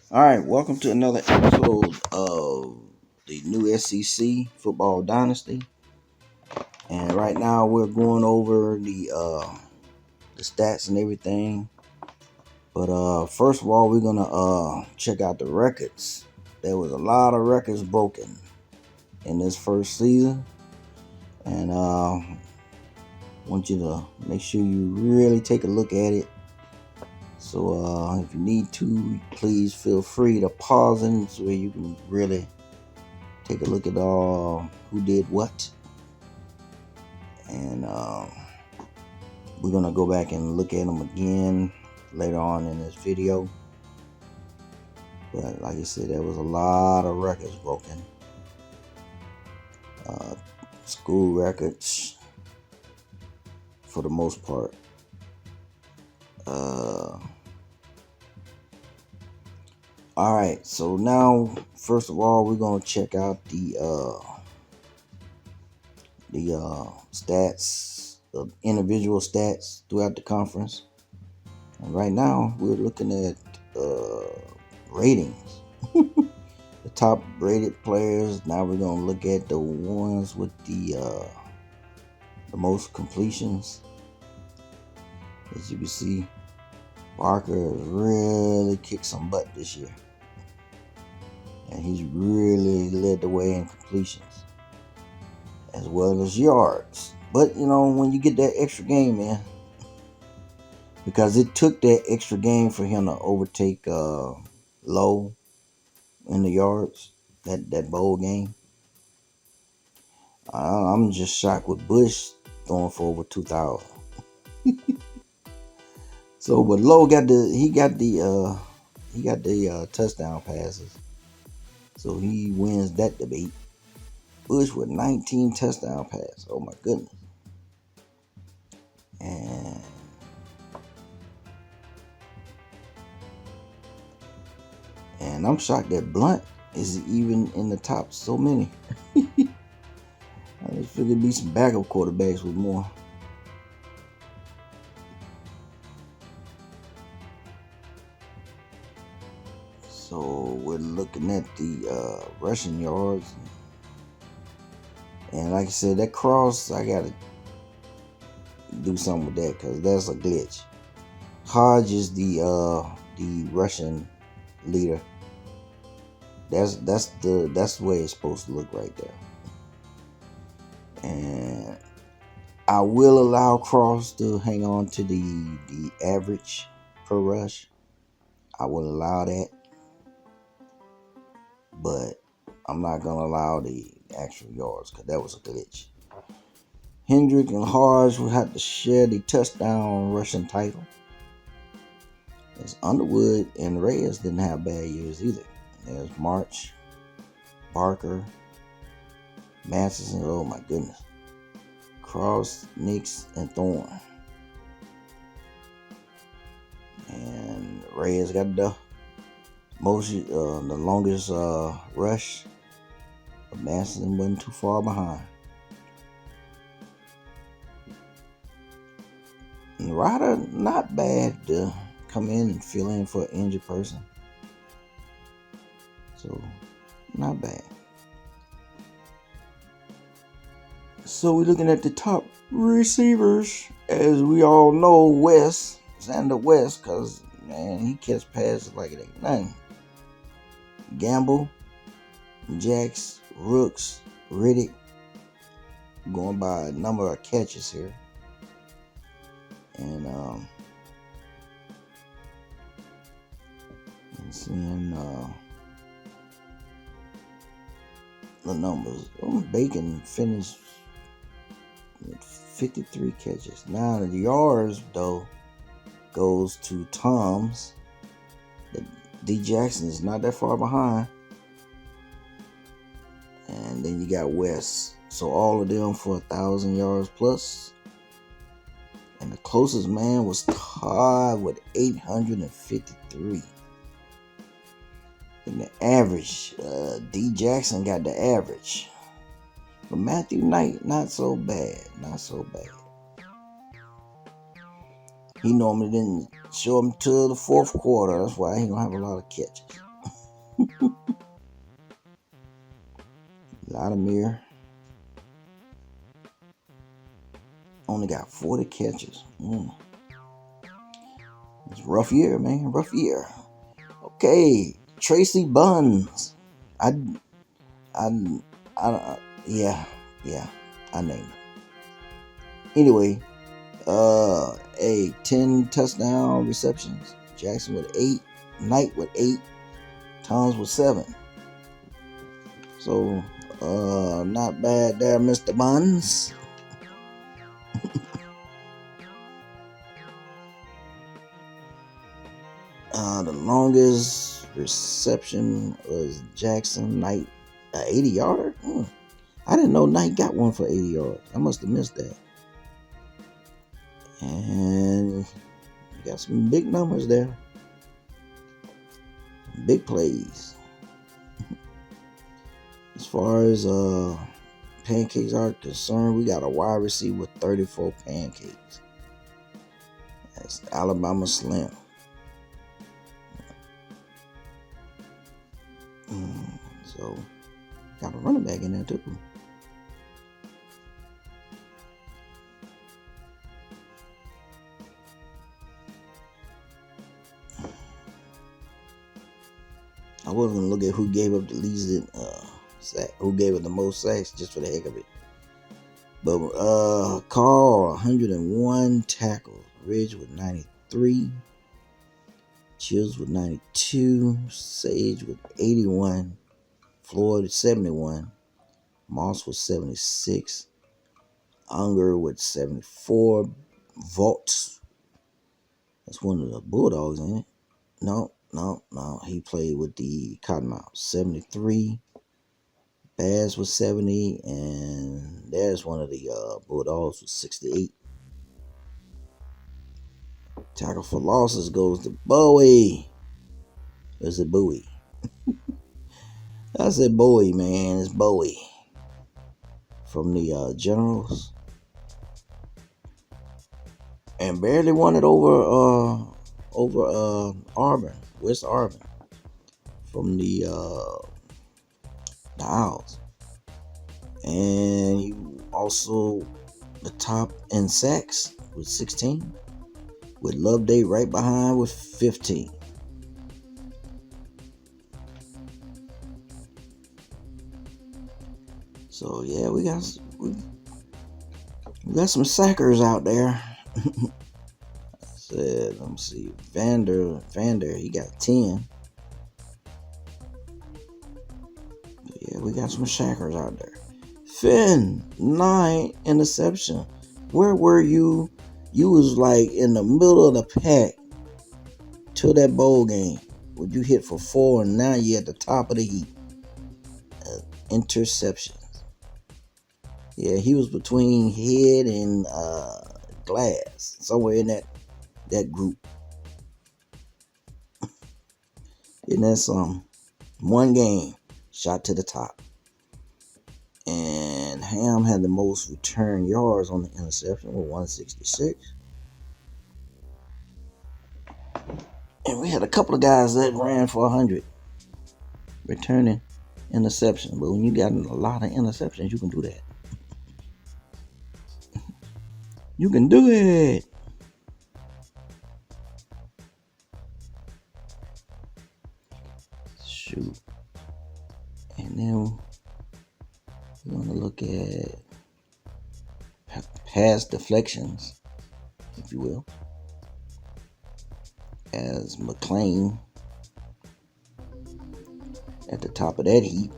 All right, welcome to another episode of the new SEC Football Dynasty. And right now we're going over the stats and everything. But first of all, we're gonna check out the records. There was a lot of records broken in this first season, and want you to make sure you really take a look at it. So if you need to, please feel free to pause it so you can really take a look at who did what. And we're going to go back and look at them again later on in this video. But like I said, there was a lot of records broken. School records for the most part. Alright, so now first of all we're gonna check out the stats, the individual stats throughout the conference. And right now we're looking at ratings. The top rated players. Now we're gonna look at the ones with the most completions. As you can see, Barker has really kicked some butt this year. And he's really led the way in completions as well as yards. But when you get that extra game, man, because it took that extra game for him to overtake Lowe in the yards, that bowl game. I'm just shocked with Bush throwing for over 2,000. So, but Lowe got the touchdown passes. So he wins that debate. Bush with 19 touchdown passes. Oh my goodness. And I'm shocked that Blunt is even in the top so many. I just figured it'd be some backup quarterbacks with more. So we're looking at the rushing yards. And like I said, that cross, I got to do something with that because that's a glitch. Hodge is the Russian leader. That's the way it's supposed to look right there. And I will allow Cross to hang on to the average per rush. I will allow that, but I'm not gonna allow the actual yards because that was a glitch. Hendrick and Hodge will have to share the touchdown rushing title. As Underwood and Reyes didn't have bad years either. There's March, Barker, Matheson, oh my goodness. Cross, Nix, and Thorne. And Reyes got the longest rush. But Matheson wasn't too far behind. And Ryder, not bad to come in and fill in for an injured person. So, not bad. So we're looking at the top receivers. As we all know, Xander West, because, man, he catch passes like it ain't nothing. Gamble, Jax, Rooks, Riddick, going by a number of catches here. And seeing the numbers. Bacon finished with 53 catches. Now the yards though goes to Tom's. D Jackson is not that far behind. And then you got West. So all of them for 1,000 yards plus. And the closest man was Todd with 853. And the average, D Jackson got the average. But Matthew Knight, not so bad. Not so bad. He normally didn't show him till the fourth quarter. That's why he don't have a lot of catches. Latimer only got 40 catches. It's a rough year, man. Rough year. Okay, Tracy Buns. I, yeah, I named it. Anyway, 10 touchdown receptions. Jackson with 8, Knight with 8, Towns with 7. So, not bad there, Mr. Buns. The longest reception was Jackson Knight, 80-yarder. I didn't know Knight got one for 80 yards. I must have missed that. And you got some big numbers there. Big plays. As far as pancakes are concerned, we got a wide receiver with 34 pancakes. That's Alabama Slim. So, got a running back in there too. I was gonna look at who gave up the least sack, who gave up the most sacks, just for the heck of it. But Carl 101 tackles, Ridge with 93, Chills with 92, Sage with 81, Floyd with 71, Moss with 76, Unger with 74, Vault. That's one of the Bulldogs, ain't it? No. He played with the Cottonmouth. 73. Baz was 70. And there's one of the Bulldogs with 68. Tackle for losses goes to Bowie. Is it Bowie? I said Bowie, man. It's Bowie. From the Generals. And barely won it over Auburn. West Auburn. From the Owls. And he also the top in sacks with 16, with Loveday right behind with 15. So yeah, we got some sackers out there. Let me see, Vander, he got 10. Yeah, we got some sackers out there. Finn, 9 interception. Where were you? You was like in the middle of the pack till that bowl game. When you hit for 4 and now you're at the top of the heap. Interceptions. Yeah, he was between Head and Glass. Somewhere in that group. And that's one game. Shot to the top. And Ham had the most return yards on the interception with 166. And we had a couple of guys that ran for 100 returning interception. But when you got a lot of interceptions, you can do that. You can do it. Shoot. And then we're going to look at pass deflections, if you will, as McLean at the top of that heap.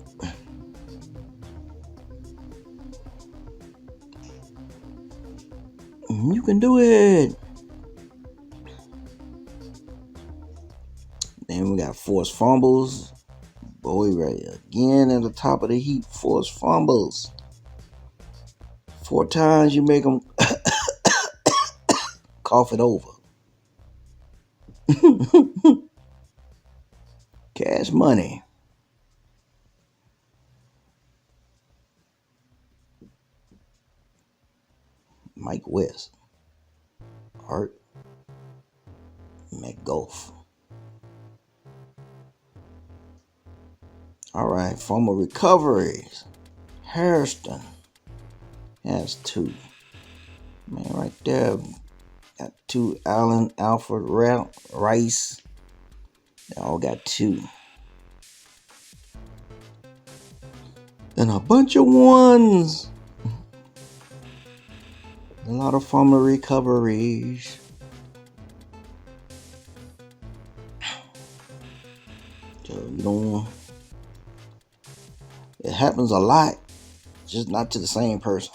You can do it. Then we got forced fumbles. Boy, right again at the top of the heap, forced fumbles. 4 times you make them cough it over. Cash money. Mike West. Art McGulf. All right, Fumble Recoveries. Hairston has 2. Man, right there. Got 2. Allen, Alfred, Rice. They all got 2. And a bunch of 1s. A lot of Fumble Recoveries. So you don't. It happens a lot, just not to the same person.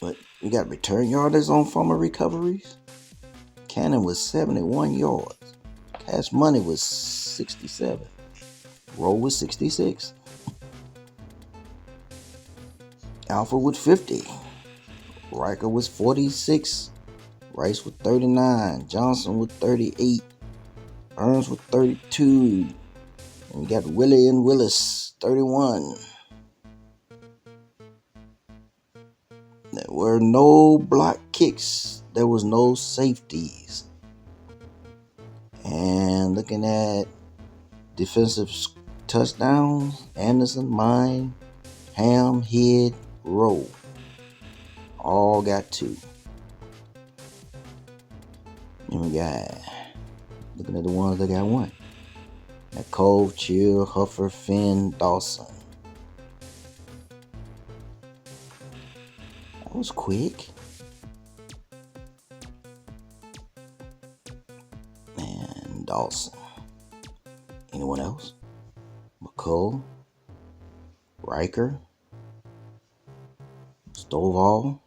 But we got return yarders on Fumble Recoveries. Cannon was 71 yards. Cash Money was 67. Roll was 66. Alpha with 50. Riker was 46. Rice with 39. Johnson with 38. Burns with 32. And we got Willie and Willis, 31. There were no block kicks. There was no safeties. And looking at defensive touchdowns, Anderson, Mine, Ham, Head, Rowe. All got 2. And we got, looking at the ones that got 1. Got Cove, Chill, Huffer, Finn, Dawson. That was quick. And Dawson. Anyone else? McCall, Riker, Stovall,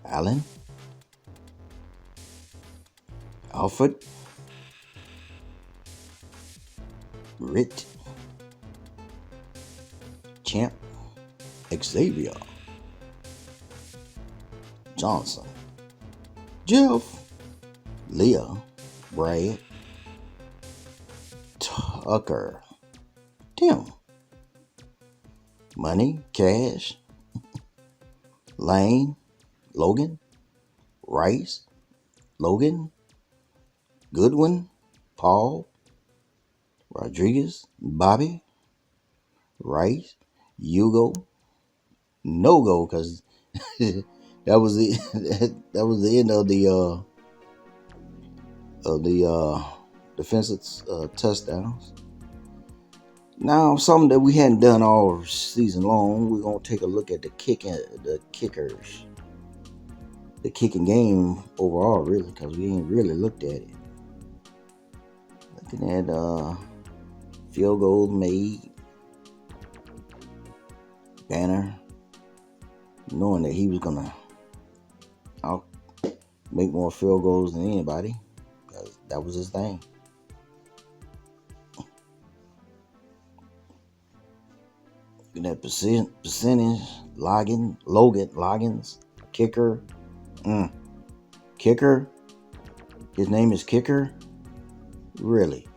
Allen, Alfred, Ritt, Champ, Xavier, Johnson, Jeff, Leah, Brad, Tucker, Tim, Money, Cash, Lane, Logan, Rice, Logan, Goodwin, Paul, Rodriguez, Bobby, Rice, Hugo, no go because that was the end of the defensive touchdowns. Now, something that we hadn't done all season long, we're gonna take a look at the kickers, the kicking game overall, really, because we ain't really looked at it. Looking at field goals made, Banner, knowing that he was gonna make more field goals than anybody, because that was his thing. That percentage, Logan's kicker, kicker. His name is Kicker. Really,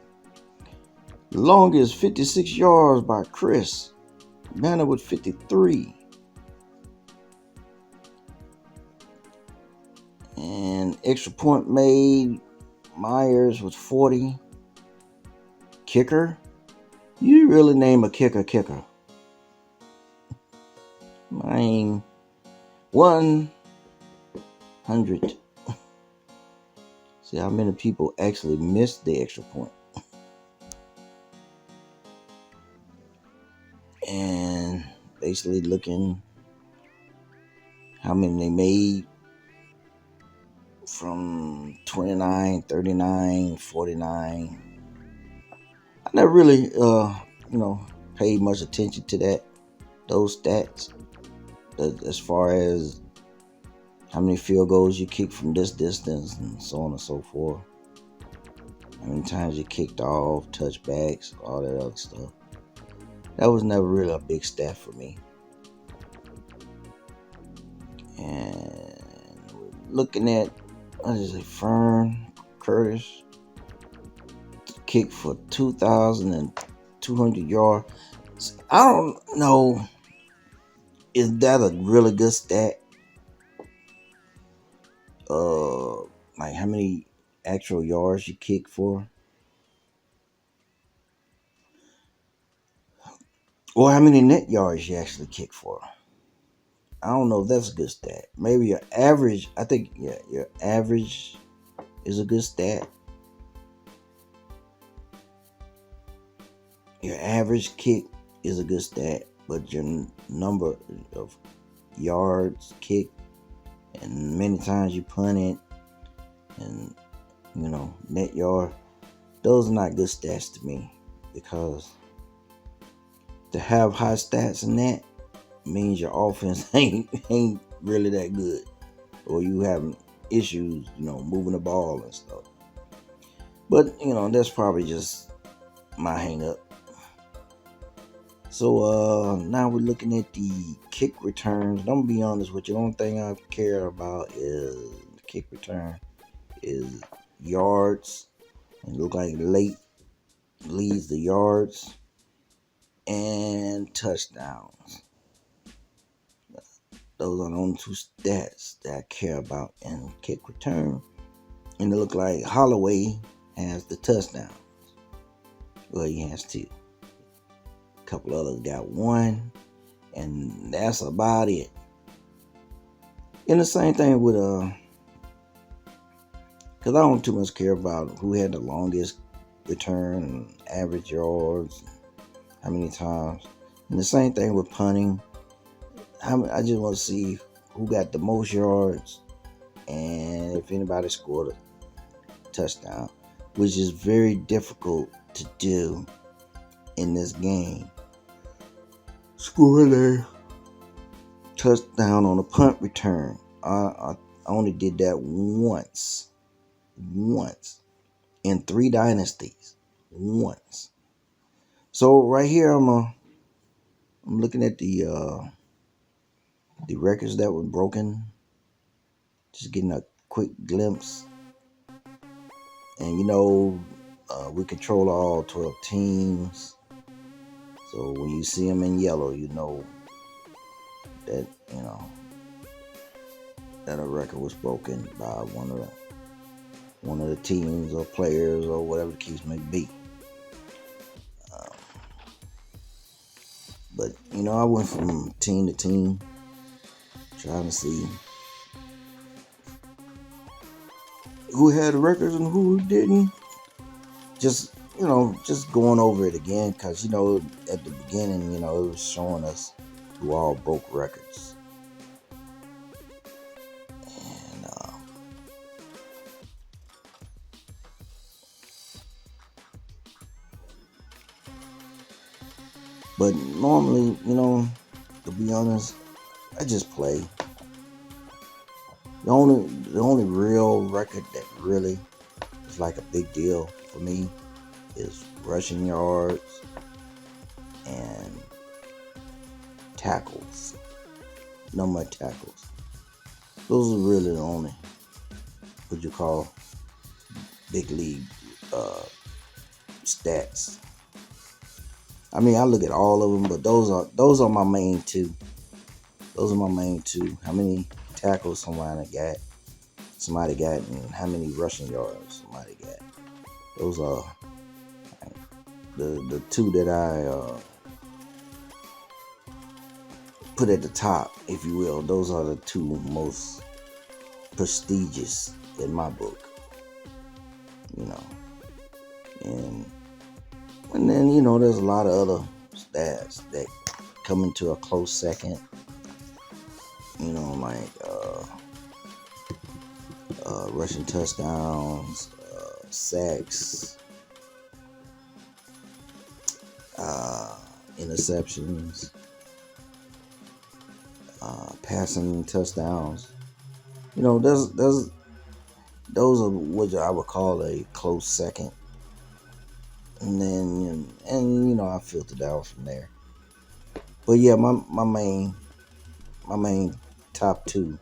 longest 56 yards by Chris. Banner with 53, and extra point made. Myers with 40. Kicker. You really name a kicker? Mine 100. See how many people actually missed the extra point. And basically looking how many they made from 29, 39, 49. I never really paid much attention to those stats. As far as how many field goals you kicked from this distance and so on and so forth. How many times you kicked off, touchbacks, all that other stuff. That was never really a big stat for me. And looking at, Fern Curtis kicked for 2,200 yards. I don't know. Is that a really good stat? like how many actual yards you kick for, or how many net yards you actually kick for. I don't know if that's a good stat. Maybe your average. I think your average is a good stat. Your average kick is a good stat, but your number of yards kicked and many times you punt it and net yard, those are not good stats to me, because to have high stats in that means your offense ain't really that good, or you having issues moving the ball and stuff. But that's probably just my hang up. So now we're looking at the kick returns. I'm gonna be honest with you, the only thing I care about is the kick return is yards, and look like late leads the yards and touchdowns. Those are the only two stats that I care about in kick return. And it look like Holloway has the touchdown. Well, he has two. A couple others got one, and that's about it. And the same thing with because I don't too much care about who had the longest return and average yards, how many times. And the same thing with punting. I just want to see who got the most yards and if anybody scored a touchdown, which is very difficult to do in this game. Scored a touchdown on a punt return. I only did that once in 3 dynasties. Once. So right here I'm looking at the records that were broken. Just getting a quick glimpse. And we control all 12 teams. So when you see them in yellow, you know that that a record was broken by one of the teams or players or whatever the case may be. But I went from team to team trying to see who had the records and who didn't. Just going over it again, because at the beginning it was showing us who all broke records. And but normally, to be honest, I just play. The only real record that really is like a big deal for me is rushing yards and tackles, number of tackles. Those are really the only what you call big league stats. I mean, I look at all of them, but those are my main two. Those are my main two. How many tackles somebody got, and how many rushing yards somebody got. Those are the two that I put at the top, if you will. Those are the two most prestigious in my book. And then there's a lot of other stats that come into a close second. Like rushing touchdowns, sacks, interceptions, passing touchdowns. Those are what I would call a close second. And then I filtered out from there. But yeah, my main top two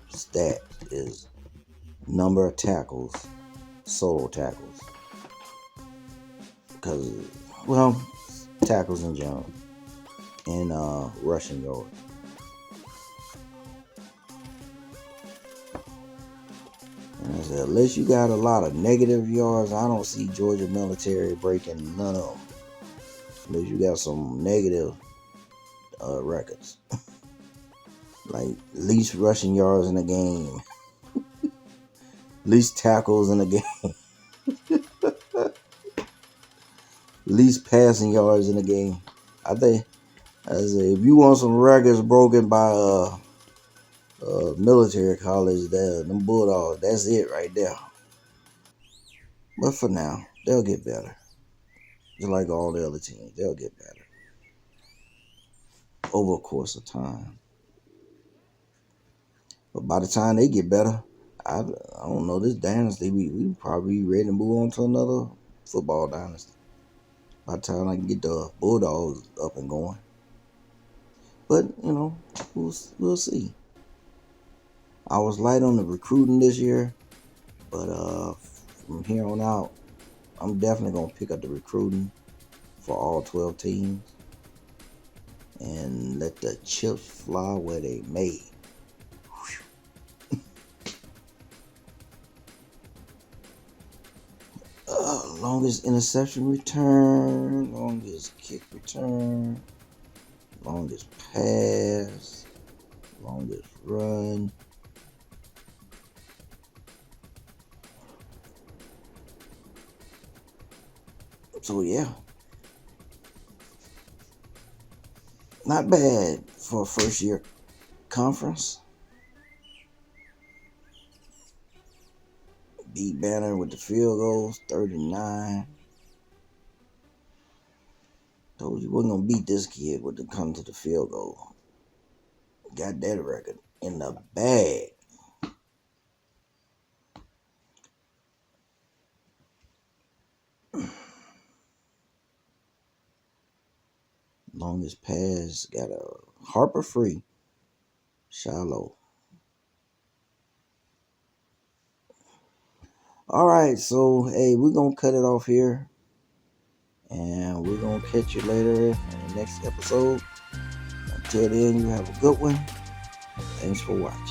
stat is number of tackles, solo tackles, because tackles in general, and rushing yards. And I said, unless you got a lot of negative yards, I don't see Georgia military breaking none of them. Unless you got some negative records. Like least rushing yards in a game. Least tackles in a game. Least passing yards in a game. I say if you want some records broken by military college, them Bulldogs, that's it right there. But for now, they'll get better. Just like all the other teams, they'll get better over a course of time. But by the time they get better, I don't know, this dynasty, we probably ready to move on to another football dynasty. By the time I can get the Bulldogs up and going. But, we'll see. I was light on the recruiting this year, but from here on out, I'm definitely going to pick up the recruiting for all 12 teams and let the chips fly where they may. Longest interception return, longest kick return, longest pass, longest run. So yeah, not bad for a first year conference. Beat Banner with the field goals, 39. Told you wasn't gonna beat this kid when it comes to the field goal. Got that record in the bag. Longest pass got a Harper free. Shallow. All right, so hey, we're gonna cut it off here, and we're gonna catch you later in the next episode. Until then, you have a good one. Thanks for watching.